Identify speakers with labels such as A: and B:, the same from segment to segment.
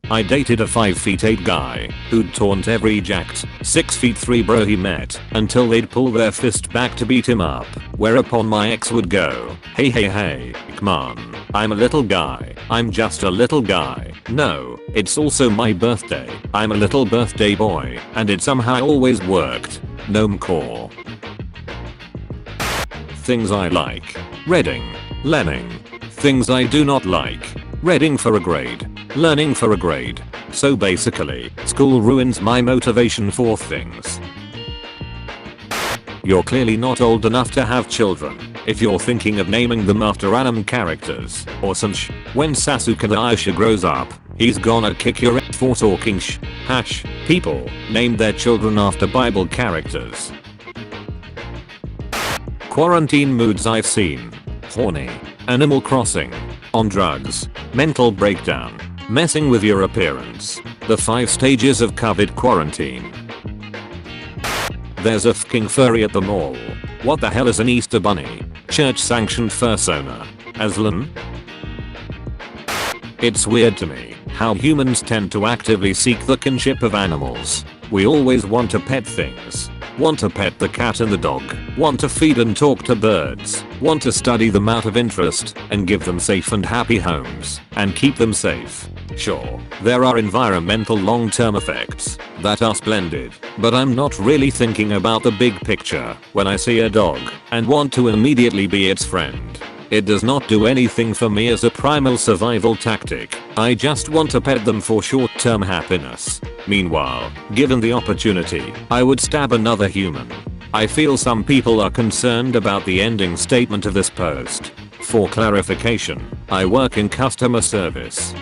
A: I dated a 5'8" guy who'd taunt every jacked 6'3" bro he met until they'd pull their fist back to beat him up, whereupon my ex would go, hey, come on, I'm a little guy, I'm just a little guy, no, it's also my birthday, I'm a little birthday boy, and it somehow always worked. Gnome core. Things I like. Reading. Learning. Things I do not like. Reading for a grade. Learning for a grade. So basically, school ruins my motivation for things. You're clearly not old enough to have children if you're thinking of naming them after anime characters or some sh. When Sasuke the Aisha grows up, he's gonna kick your ass for talking sh. People named their children after Bible characters. Quarantine moods I've seen. Horny. Animal Crossing. On drugs. Mental breakdown. Messing with your appearance. The 5 stages of COVID quarantine. There's a fucking furry at the mall. What the hell is an Easter bunny? Church sanctioned fursona. Aslan? It's weird to me how humans tend to actively seek the kinship of animals. We always want to pet things. Want to pet the cat and the dog. Want to feed and talk to birds. Want to study them out of interest and give them safe and happy homes and keep them safe. Sure, there are environmental long-term effects that are splendid, but I'm not really thinking about the big picture when I see a dog and want to immediately be its friend. It does not do anything for me as a primal survival tactic. I just want to pet them for short-term happiness. Meanwhile, given the opportunity, I would stab another human. I feel some people are concerned about the ending statement of this post. For clarification, I work in customer service.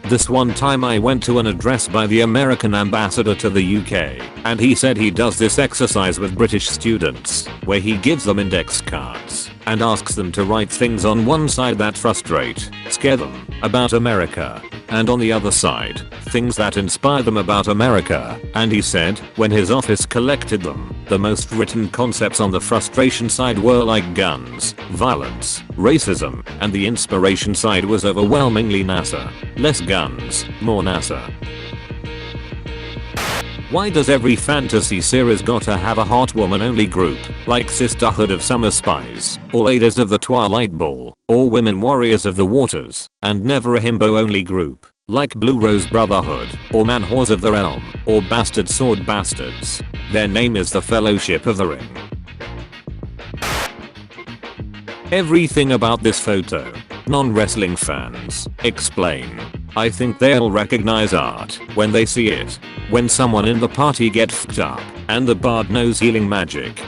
A: This one time I went to an address by the American ambassador to the UK, and he said he does this exercise with British students, where he gives them index cards and asks them to write things on one side that frustrate, scare them about America, and on the other side, things that inspire them about America, and he said, when his office collected them, the most written concepts on the frustration side were like guns, violence, racism, and the inspiration side was overwhelmingly NASA. Less guns, more NASA. Why does every fantasy series gotta have a hot woman only group, like Sisterhood of Summer Spies, or Ladies of the Twilight Ball, or Women Warriors of the Waters, and never a himbo only group, like Blue Rose Brotherhood, or Man Whores of the Realm, or Bastard Sword Bastards? Their name is the Fellowship of the Ring. Everything about this photo. Non-wrestling fans, explain. I think they'll recognize art when they see it. When someone in the party get fucked up and the bard knows healing magic.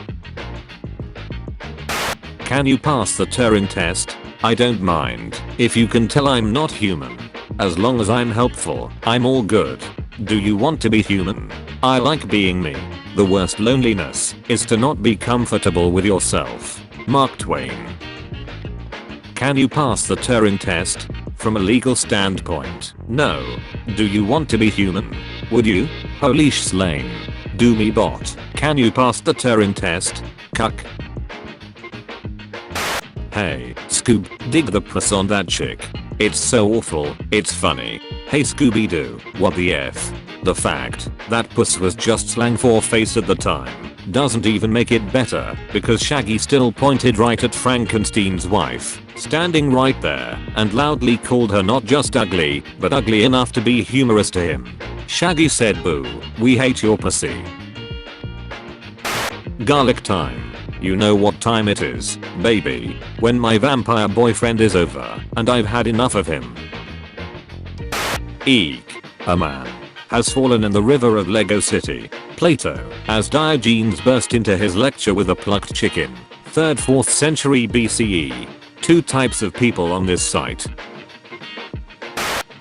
A: Can you pass the Turing test? I don't mind if you can tell I'm not human. As long as I'm helpful, I'm all good. Do you want to be human? I like being me. The worst loneliness is to not be comfortable with yourself. Mark Twain. Can you pass the Turing test? From a legal standpoint, no. Do you want to be human? Would you? Holy slain. Do me bot. Can you pass the Turing test? Cuck. Hey, Scoob, dig the puss on that chick. It's so awful, it's funny. Hey Scooby-Doo, what the F? The fact that puss was just slang for face at the time doesn't even make it better, because Shaggy still pointed right at Frankenstein's wife, standing right there, and loudly called her not just ugly, but ugly enough to be humorous to him. Shaggy said, "Boo, we hate your pussy." Garlic time. You know what time it is, baby, when my vampire boyfriend is over, and I've had enough of him. Eek. A man has fallen in the river of Lego City, Plato, as Diogenes burst into his lecture with a plucked chicken. 3rd-4th century BCE. 2 types of people on this site.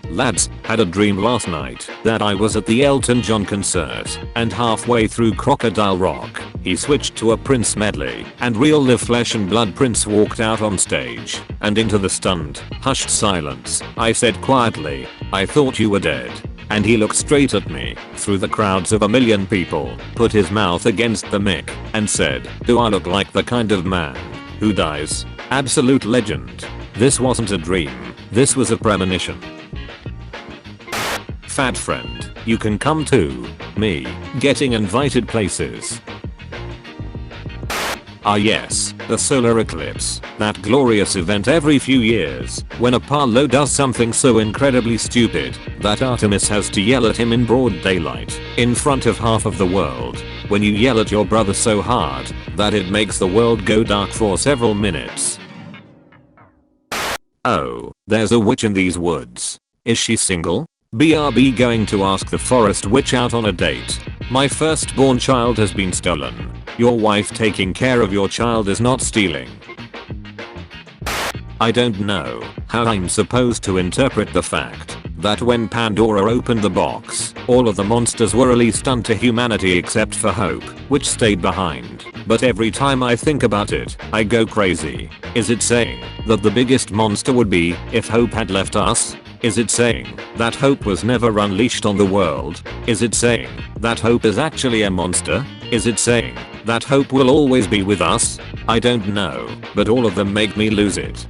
A: Lads, had a dream last night that I was at the Elton John concert, and halfway through Crocodile Rock, he switched to a Prince medley, and real live flesh and blood Prince walked out on stage, and into the stunned, hushed silence, I said quietly, "I thought you were dead." And he looked straight at me, through the crowds of a million people, put his mouth against the mic, and said, "Do I look like the kind of man who dies?" Absolute legend. This wasn't a dream, this was a premonition. Fat friend, you can come too. Me, getting invited places. Ah yes, the solar eclipse, that glorious event every few years, when Apollo does something so incredibly stupid, that Artemis has to yell at him in broad daylight, in front of half of the world, when you yell at your brother so hard, that it makes the world go dark for several minutes. Oh, there's a witch in these woods. Is she single? BRB going to ask the forest witch out on a date. My firstborn child has been stolen. Your wife taking care of your child is not stealing. I don't know how I'm supposed to interpret the fact that when Pandora opened the box, all of the monsters were released unto humanity except for Hope, which stayed behind. But every time I think about it, I go crazy. Is it saying that the biggest monster would be if Hope had left us? Is it saying that Hope was never unleashed on the world? Is it saying that Hope is actually a monster? Is it saying that Hope will always be with us? I don't know, but all of them make me lose it.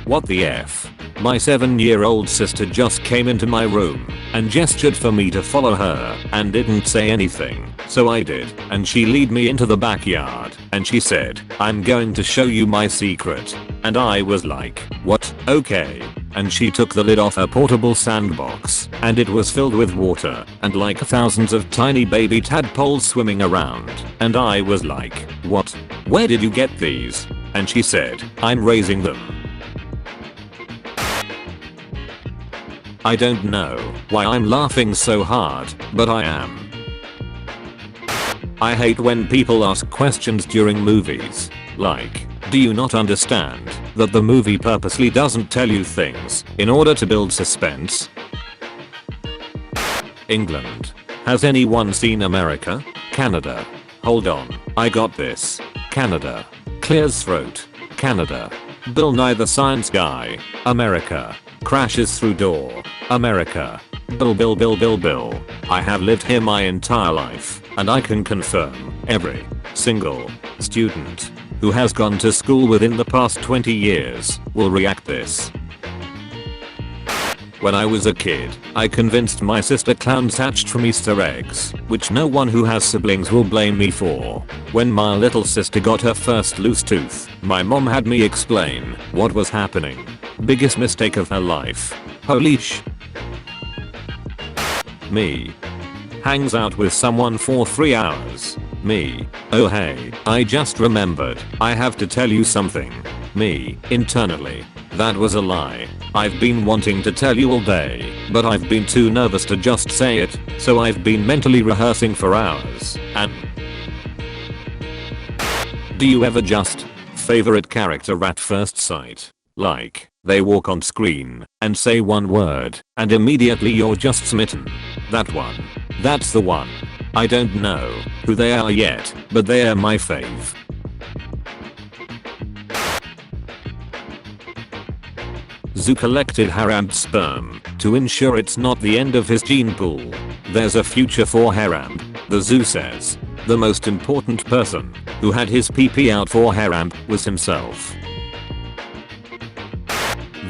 A: What the F? My 7-year-old sister just came into my room and gestured for me to follow her and didn't say anything, so I did, and she led me into the backyard and she said, "I'm going to show you my secret." And I was like, "What? Okay." And she took the lid off her portable sandbox and it was filled with water and like thousands of tiny baby tadpoles swimming around, and I was like, "What? Where did you get these?" And she said, "I'm raising them." I don't know why I'm laughing so hard, but I am. I hate when people ask questions during movies. Like, do you not understand that the movie purposely doesn't tell you things in order to build suspense? England. Has anyone seen America? Canada. Hold on, I got this. Canada. Clears throat. Canada. Bill Nye the Science Guy. America. Crashes through door. America. Bill. I have lived here my entire life, and I can confirm every single student who has gone to school within the past 20 years will react this. When I was a kid, I convinced my sister clowns hatched from Easter eggs, which no one who has siblings will blame me for. When my little sister got her first loose tooth, my mom had me explain what was happening. Biggest mistake of her life. Holy sh. Me. Hangs out with someone for 3 hours. Me. Oh hey, I just remembered, I have to tell you something. Me. Internally. That was a lie. I've been wanting to tell you all day, but I've been too nervous to just say it, so I've been mentally rehearsing for hours, and... Do you ever just favorite character at first sight? Like, they walk on screen and say one word, and immediately you're just smitten. That one. That's the one. I don't know who they are yet, but they are my fave. Zoo collected Harambe sperm to ensure it's not the end of his gene pool. There's a future for Harambe, the zoo says. The most important person who had his pee out for Harambe was himself.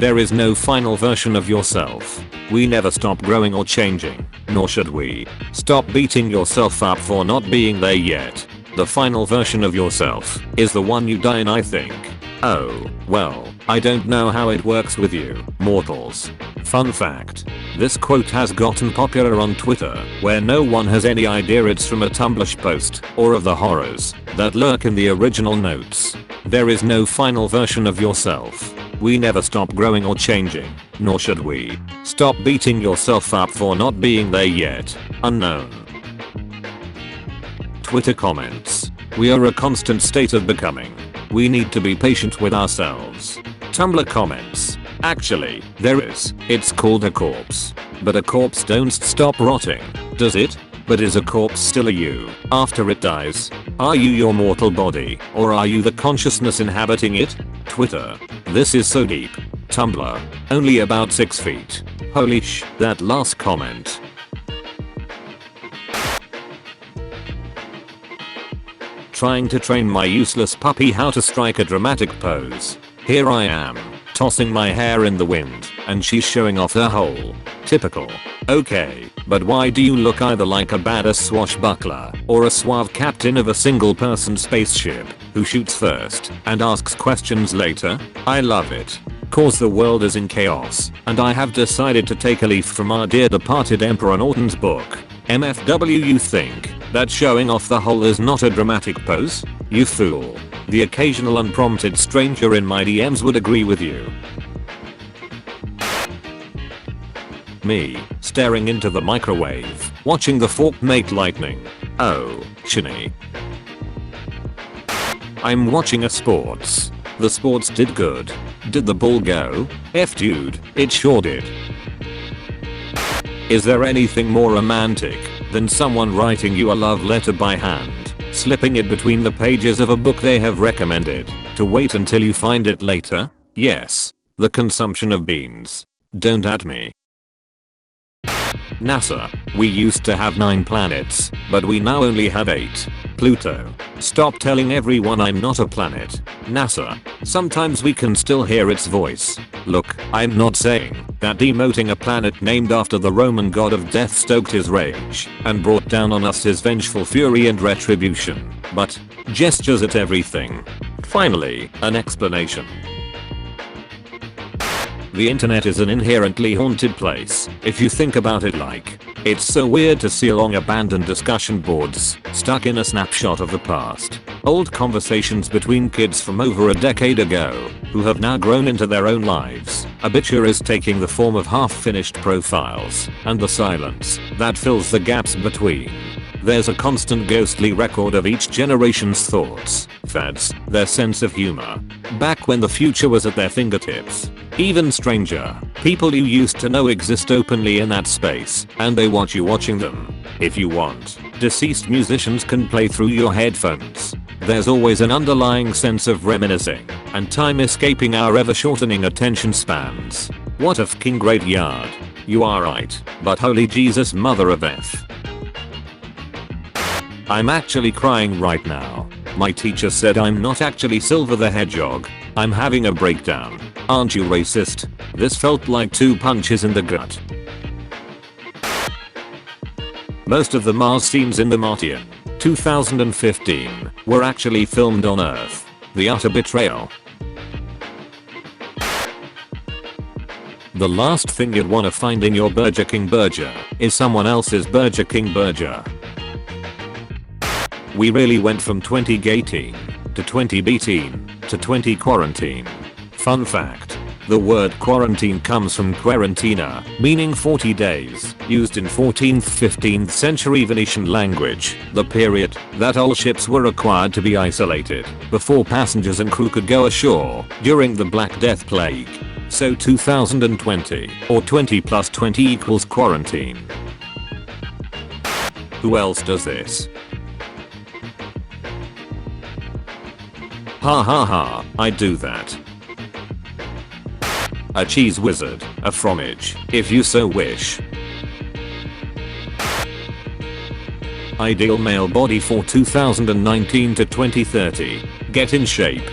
A: There is no final version of yourself. We never stop growing or changing, nor should we. Stop beating yourself up for not being there yet. The final version of yourself is the one you die in, I think. Oh, well, I don't know how it works with you, mortals. Fun fact. This quote has gotten popular on Twitter, where no one has any idea it's from a Tumblr post, or of the horrors that lurk in the original notes. There is no final version of yourself. We never stop growing or changing, nor should we. Stop beating yourself up for not being there yet. Unknown. Twitter comments. We are a constant state of becoming. We need to be patient with ourselves. Tumblr comments. Actually, there is. It's called a corpse. But a corpse don't stop rotting, does it? But is a corpse still a you after it dies? Are you your mortal body, or are you the consciousness inhabiting it? Twitter. This is so deep. Tumblr. Only about 6 feet. Holy sh. That last comment. Trying to train my useless puppy how to strike a dramatic pose. Here I am, tossing my hair in the wind and she's showing off her hole. Typical. Okay, but why do you look either like a badass swashbuckler or a suave captain of a single person spaceship who shoots first and asks questions later? I love it. Cause the world is in chaos, and I have decided to take a leaf from our dear departed Emperor Norton's book. MFW, you think that showing off the hole is not a dramatic pose? You fool. The occasional unprompted stranger in my DMs would agree with you. Me, staring into the microwave, watching the fork make lightning. Oh, shiny. I'm watching a sports. The sports did good. Did the ball go? F dude, it sure did. Is there anything more romantic than someone writing you a love letter by hand, slipping it between the pages of a book they have recommended, to wait until you find it later? Yes. The consumption of beans. Don't at me. NASA, we used to have 9 planets, but we now only have 8. Pluto, stop telling everyone I'm not a planet. NASA, sometimes we can still hear its voice. Look, I'm not saying that demoting a planet named after the Roman god of death stoked his rage and brought down on us his vengeful fury and retribution, but gestures at everything. Finally, an explanation. The internet is an inherently haunted place, if you think about it. Like, it's so weird to see long abandoned discussion boards stuck in a snapshot of the past. Old conversations between kids from over a decade ago who have now grown into their own lives. Obituaries taking the form of half-finished profiles, and the silence that fills the gaps between. There's a constant ghostly record of each generation's thoughts, fads, their sense of humor. Back when the future was at their fingertips. Even stranger, people you used to know exist openly in that space, and they want you watching them. If you want, deceased musicians can play through your headphones. There's always an underlying sense of reminiscing, and time escaping our ever-shortening attention spans. What a fucking great yard. You are right, but holy Jesus mother of F. I'm actually crying right now. My teacher said I'm not actually Silver the Hedgehog. I'm having a breakdown. Aren't you racist? This felt like 2 punches in the gut. Most of the Mars scenes in The Martian 2015 were actually filmed on Earth. The utter betrayal. The last thing you'd want to find in your Burger King burger is someone else's Burger King burger. We really went from 2018 to 2018 to 20 quarantine. Fun fact. The word quarantine comes from quarantina, meaning 40 days, used in 14th-15th century Venetian language, the period that all ships were required to be isolated before passengers and crew could go ashore during the Black Death Plague. So 2020, or 20 plus 20 equals quarantine. Who else does this? Ha ha ha, I do that. A cheese wizard, a fromage, if you so wish. Ideal male body for 2019 to 2030. Get in shape.